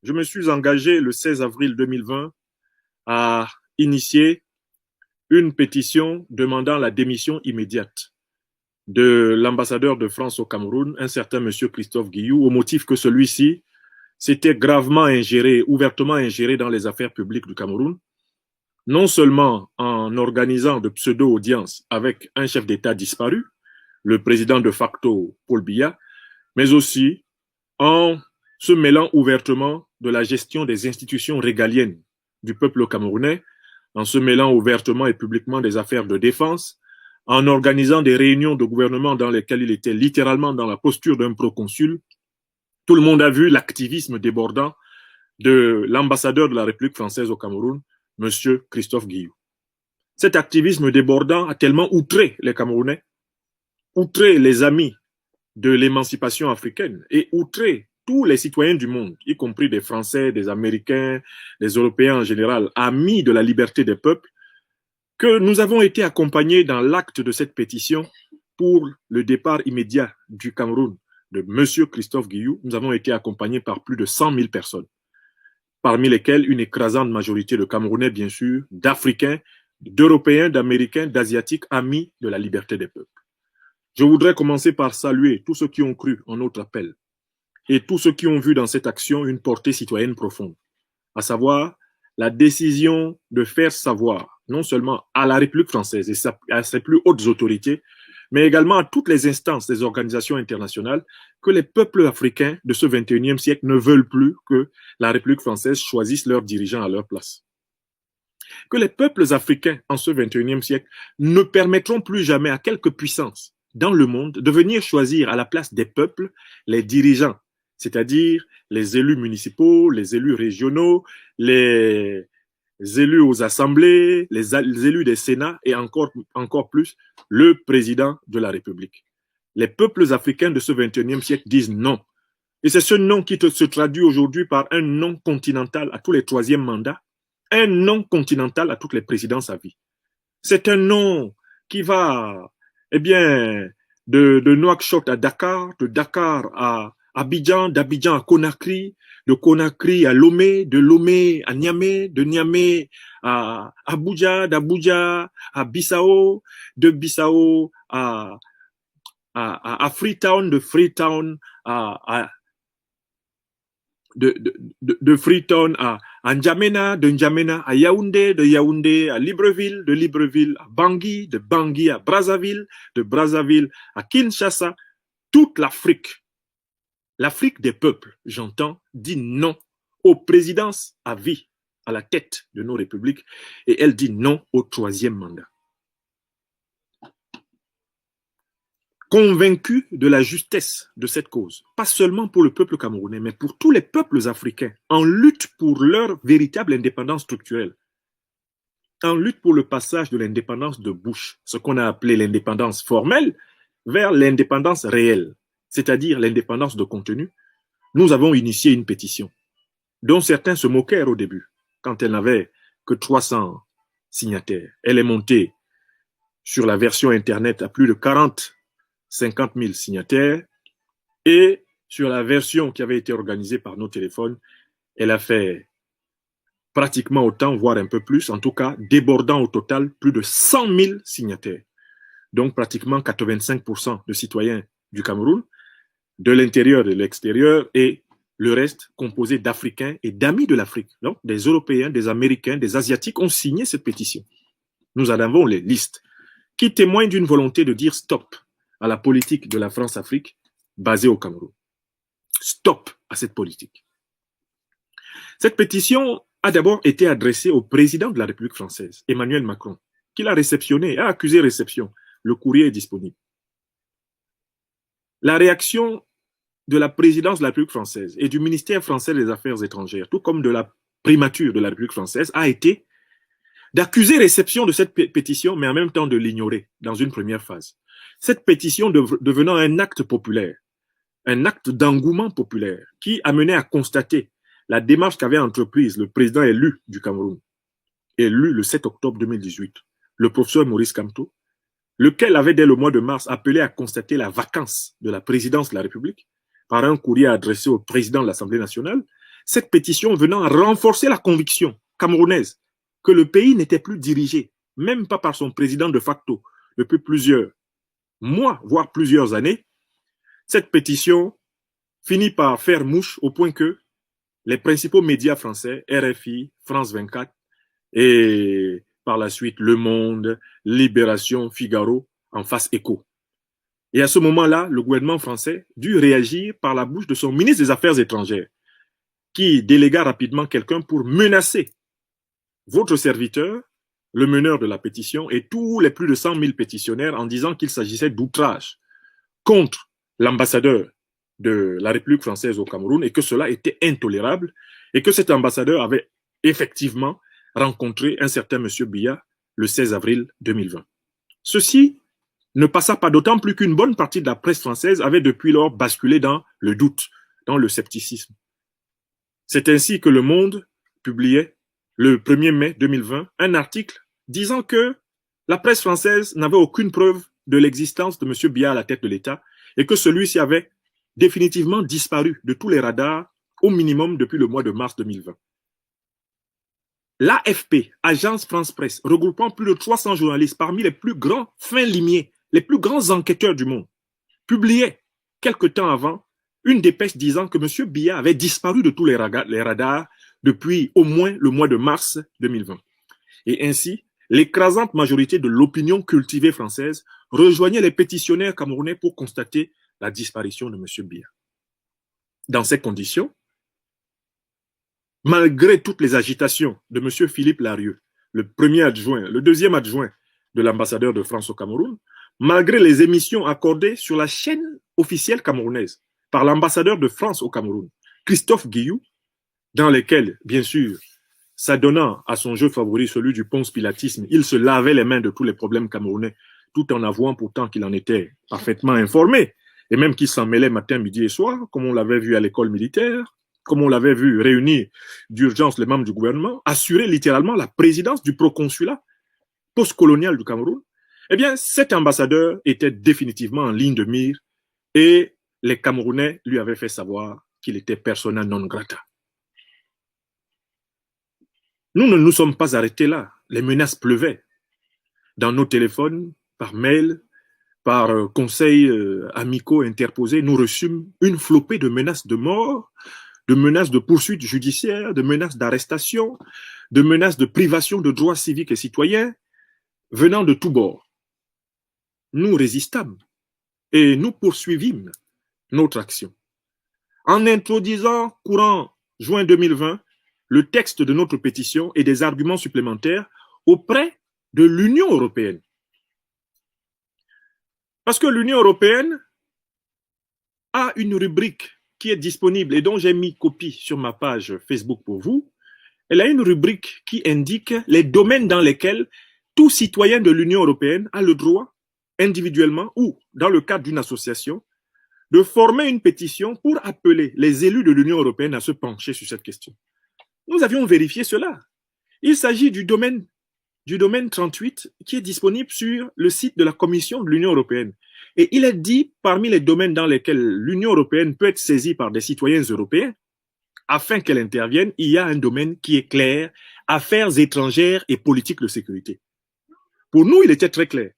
je me suis engagé le 16 avril 2020 à initier une pétition demandant la démission immédiate de l'ambassadeur de France au Cameroun, un certain monsieur Christophe Guilloux, au motif que celui-ci s'était gravement ingéré, ouvertement ingéré dans les affaires publiques du Cameroun, non seulement en organisant de pseudo-audiences avec un chef d'État disparu, le président de facto Paul Biya, mais aussi en se mêlant ouvertement de la gestion des institutions régaliennes du peuple camerounais, en se mêlant ouvertement et publiquement des affaires de défense, en organisant des réunions de gouvernement dans lesquelles il était littéralement dans la posture d'un proconsul. Tout le monde a vu l'activisme débordant de l'ambassadeur de la République française au Cameroun, M. Christophe Guilloux. Cet activisme débordant a tellement outré les Camerounais, outré les amis de l'émancipation africaine et outré tous les citoyens du monde, y compris des Français, des Américains, des Européens en général, amis de la liberté des peuples, que nous avons été accompagnés dans l'acte de cette pétition pour le départ immédiat du Cameroun de M. Christophe Guilloux. Nous avons été accompagnés par plus de 100 000 personnes, parmi lesquelles une écrasante majorité de Camerounais, bien sûr, d'Africains, d'Européens, d'Américains, d'Asiatiques, amis de la liberté des peuples. Je voudrais commencer par saluer tous ceux qui ont cru en notre appel et tous ceux qui ont vu dans cette action une portée citoyenne profonde, à savoir la décision de faire savoir, non seulement à la République française et à ses plus hautes autorités, mais également à toutes les instances des organisations internationales, que les peuples africains de ce 21e siècle ne veulent plus que la République française choisisse leurs dirigeants à leur place. Que les peuples africains en ce 21e siècle ne permettront plus jamais à quelque puissance dans le monde de venir choisir à la place des peuples les dirigeants, c'est-à-dire les élus municipaux, les élus régionaux, les élus aux assemblées, les élus des sénats et encore plus le président de la République. Les peuples africains de ce 21e siècle disent non. Et c'est ce non qui se traduit aujourd'hui par un non continental à tous les troisièmes mandats, un non continental à toutes les présidences à vie. C'est un non qui va, de Nouakchott à Dakar, de Dakar à Abidjan, d'Abidjan à Conakry, de Conakry à Lomé, de Lomé à Niamey, de Niamey à Abuja, d'Abuja à Bissau, de Bissau à Freetown, de Freetown de Freetown à N'Djamena, de N'Djamena à Yaoundé, de Yaoundé à Libreville, de Libreville à Bangui, de Bangui à Brazzaville, de Brazzaville à Kinshasa. Toute l'Afrique, l'Afrique des peuples, j'entends, dit non aux présidences à vie à la tête de nos républiques et elle dit non au troisième mandat. Convaincu de la justesse de cette cause, pas seulement pour le peuple camerounais, mais pour tous les peuples africains, en lutte pour leur véritable indépendance structurelle, en lutte pour le passage de l'indépendance de bouche, ce qu'on a appelé l'indépendance formelle, vers l'indépendance réelle, c'est-à-dire l'indépendance de contenu, nous avons initié une pétition, dont certains se moquèrent au début, quand elle n'avait que 300 signataires. Elle est montée sur la version Internet à plus de 50 000 signataires et sur la version qui avait été organisée par nos téléphones, elle a fait pratiquement autant, voire un peu plus, en tout cas débordant au total plus de 100 000 signataires. Donc pratiquement 85% de citoyens du Cameroun, de l'intérieur et de l'extérieur et le reste composé d'Africains et d'amis de l'Afrique. Donc des Européens, des Américains, des Asiatiques ont signé cette pétition. Nous en avons les listes qui témoignent d'une volonté de dire stop à la politique de la France-Afrique basée au Cameroun. Stop à cette politique. Cette pétition a d'abord été adressée au président de la République française, Emmanuel Macron, qui l'a réceptionné, a accusé réception. Le courrier est disponible. La réaction de la présidence de la République française et du ministère français des Affaires étrangères, tout comme de la primature de la République française, a été d'accuser réception de cette pétition, mais en même temps de l'ignorer dans une première phase. Cette pétition devenant un acte populaire, un acte d'engouement populaire qui amenait à constater la démarche qu'avait entreprise le président élu du Cameroun, élu le 7 octobre 2018, le professeur Maurice Kamto, lequel avait dès le mois de mars appelé à constater la vacance de la présidence de la République par un courrier adressé au président de l'Assemblée nationale. Cette pétition venant à renforcer la conviction camerounaise que le pays n'était plus dirigé, même pas par son président de facto, depuis plusieurs mois, voire plusieurs années, cette pétition finit par faire mouche au point que les principaux médias français, RFI, France 24 et par la suite Le Monde, Libération, Figaro, en fassent écho. Et à ce moment-là, le gouvernement français dut réagir par la bouche de son ministre des Affaires étrangères, qui délégua rapidement quelqu'un pour menacer votre serviteur, le meneur de la pétition, et tous les plus de 100 000 pétitionnaires en disant qu'il s'agissait d'outrage contre l'ambassadeur de la République française au Cameroun et que cela était intolérable et que cet ambassadeur avait effectivement rencontré un certain monsieur Biya le 16 avril 2020. Ceci ne passa pas, d'autant plus qu'une bonne partie de la presse française avait depuis lors basculé dans le doute, dans le scepticisme. C'est ainsi que Le Monde publiait le 1er mai 2020 un article disant que la presse française n'avait aucune preuve de l'existence de M. Biya à la tête de l'État et que celui-ci avait définitivement disparu de tous les radars au minimum depuis le mois de mars 2020. L'AFP, Agence France-Presse, regroupant plus de 300 journalistes parmi les plus grands fins limiers, les plus grands enquêteurs du monde, publiait quelque temps avant une dépêche disant que M. Biya avait disparu de tous les radars depuis au moins le mois de mars 2020. Et ainsi, l'écrasante majorité de l'opinion cultivée française rejoignait les pétitionnaires camerounais pour constater la disparition de M. Biya. Dans ces conditions, malgré toutes les agitations de M. Philippe Larieux, le deuxième adjoint de l'ambassadeur de France au Cameroun, malgré les émissions accordées sur la chaîne officielle camerounaise par l'ambassadeur de France au Cameroun, Christophe Guillou, dans lesquelles, bien sûr, s'adonnant à son jeu favori, celui du ponce-pilatisme, il se lavait les mains de tous les problèmes camerounais, tout en avouant pourtant qu'il en était parfaitement informé, et même qu'il s'en mêlait matin, midi et soir, comme on l'avait vu à l'école militaire, comme on l'avait vu réunir d'urgence les membres du gouvernement, assurer littéralement la présidence du proconsulat postcolonial du Cameroun. Eh bien, cet ambassadeur était définitivement en ligne de mire et les Camerounais lui avaient fait savoir qu'il était persona non grata. Nous ne nous sommes pas arrêtés là. Les menaces pleuvaient. Dans nos téléphones, par mail, par conseils amicaux interposés, nous reçûmes une flopée de menaces de mort, de menaces de poursuites judiciaires, de menaces d'arrestation, de menaces de privation de droits civiques et citoyens, venant de tous bords. Nous résistâmes et nous poursuivîmes notre action. En introduisant, courant juin 2020, le texte de notre pétition et des arguments supplémentaires auprès de l'Union européenne. Parce que l'Union européenne a une rubrique qui est disponible et dont j'ai mis copie sur ma page Facebook pour vous. Elle a une rubrique qui indique les domaines dans lesquels tout citoyen de l'Union européenne a le droit, individuellement ou dans le cadre d'une association, de former une pétition pour appeler les élus de l'Union européenne à se pencher sur cette question. Nous avions vérifié cela. Il s'agit du domaine 38 qui est disponible sur le site de la Commission de l'Union européenne. Et il est dit, parmi les domaines dans lesquels l'Union européenne peut être saisie par des citoyens européens, afin qu'elle intervienne, il y a un domaine qui est clair, affaires étrangères et politique de sécurité. Pour nous, il était très clair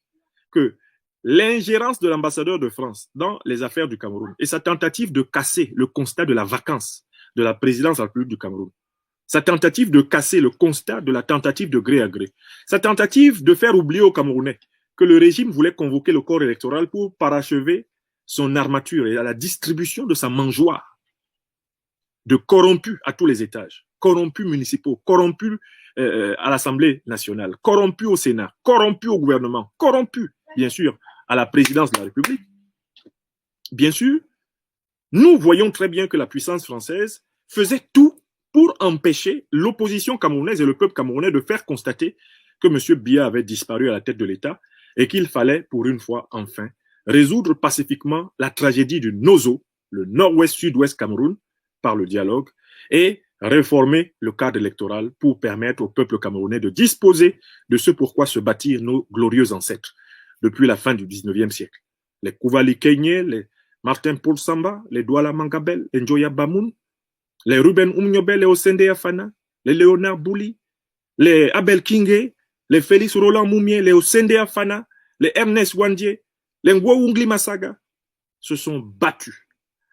que l'ingérence de l'ambassadeur de France dans les affaires du Cameroun et sa tentative de casser le constat de la vacance de la présidence de la République du Cameroun, sa tentative de casser le constat de la tentative de gré à gré, sa tentative de faire oublier aux Camerounais que le régime voulait convoquer le corps électoral pour parachever son armature et à la distribution de sa mangeoire de corrompus à tous les étages, corrompus municipaux, corrompus à l'Assemblée nationale, corrompus au Sénat, corrompus au gouvernement, corrompus, bien sûr, à la présidence de la République. Bien sûr, nous voyons très bien que la puissance française faisait tout pour empêcher l'opposition camerounaise et le peuple camerounais de faire constater que M. Biya avait disparu à la tête de l'État et qu'il fallait, pour une fois, enfin, résoudre pacifiquement la tragédie du Nozo, le nord-ouest-sud-ouest Cameroun, par le dialogue, et réformer le cadre électoral pour permettre au peuple camerounais de disposer de ce pourquoi se bâtirent nos glorieux ancêtres depuis la fin du 19e siècle. Les Kouvali Kenyé, les Martin Paul Samba, les Douala Mangabel, les Njoya Bamoun, les Ruben Umniobe, les Osende Afana, les Léonard Bouli, les Abel Kingé, les Félix Roland Moumier, les Osende Afana, les Ernest Wandier, les Ngwo Masaga se sont battus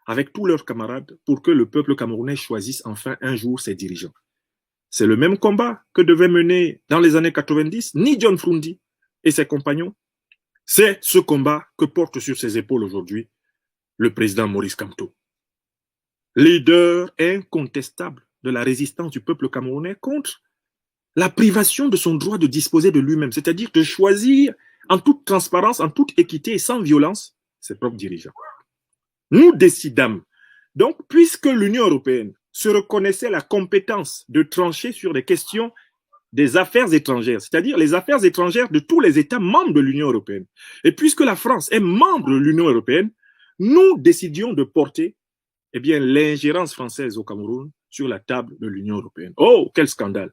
avec tous leurs camarades pour que le peuple camerounais choisisse enfin un jour ses dirigeants. C'est le même combat que devait mener dans les années 90 ni John Frundi et ses compagnons. C'est ce combat que porte sur ses épaules aujourd'hui le président Maurice Kamto. Leader incontestable de la résistance du peuple camerounais contre la privation de son droit de disposer de lui-même, c'est-à-dire de choisir en toute transparence, en toute équité et sans violence ses propres dirigeants. Nous décidâmes, donc, puisque l'Union européenne se reconnaissait la compétence de trancher sur les questions des affaires étrangères, c'est-à-dire les affaires étrangères de tous les États membres de l'Union européenne, et puisque la France est membre de l'Union européenne, nous décidions de porter l'ingérence française au Cameroun sur la table de l'Union européenne. Oh, quel scandale!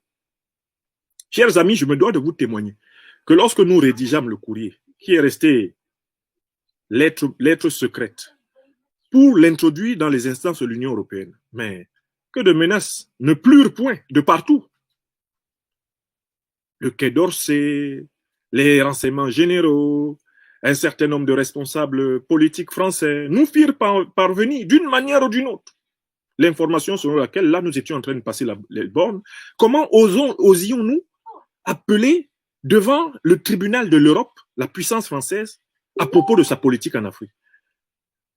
Chers amis, je me dois de vous témoigner que lorsque nous rédigeâmes le courrier, qui est resté lettre secrète, pour l'introduire dans les instances de l'Union européenne, mais que de menaces ne plurent point de partout. Le Quai d'Orsay, les renseignements généraux, un certain nombre de responsables politiques français nous firent parvenir d'une manière ou d'une autre l'information selon laquelle là nous étions en train de passer les bornes. Comment osions-nous appeler devant le tribunal de l'Europe la puissance française à propos de sa politique en Afrique?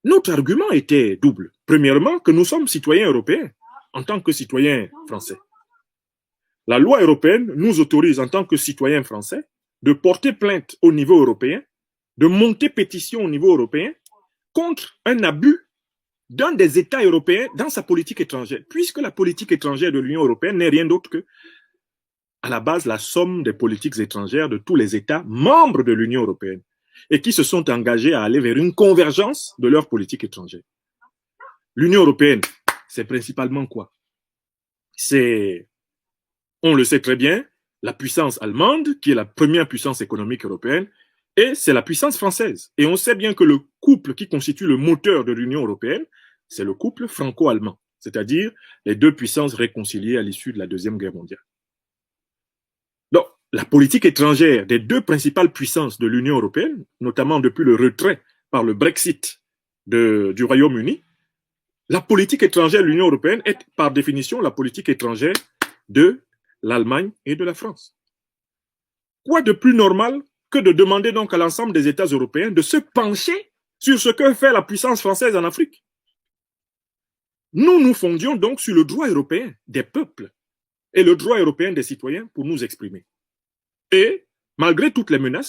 Notre argument était double. Premièrement, que nous sommes citoyens européens en tant que citoyens français. La loi européenne nous autorise en tant que citoyens français de porter plainte au niveau européen, de monter pétition au niveau européen contre un abus d'un des États européens dans sa politique étrangère, puisque la politique étrangère de l'Union européenne n'est rien d'autre que, à la base, la somme des politiques étrangères de tous les États membres de l'Union européenne et qui se sont engagés à aller vers une convergence de leur politique étrangère. L'Union européenne, c'est principalement quoi? C'est, on le sait très bien, la puissance allemande, qui est la première puissance économique européenne, et c'est la puissance française. Et on sait bien que le couple qui constitue le moteur de l'Union européenne, c'est le couple franco-allemand, c'est-à-dire les deux puissances réconciliées à l'issue de la Deuxième Guerre mondiale. Donc, la politique étrangère des deux principales puissances de l'Union européenne, notamment depuis le retrait par le Brexit du Royaume-Uni, la politique étrangère de l'Union européenne est par définition la politique étrangère de l'Allemagne et de la France. Quoi de plus normal que de demander donc à l'ensemble des États européens de se pencher sur ce que fait la puissance française en Afrique? Nous nous fondions donc sur le droit européen des peuples et le droit européen des citoyens pour nous exprimer. Et, malgré toutes les menaces,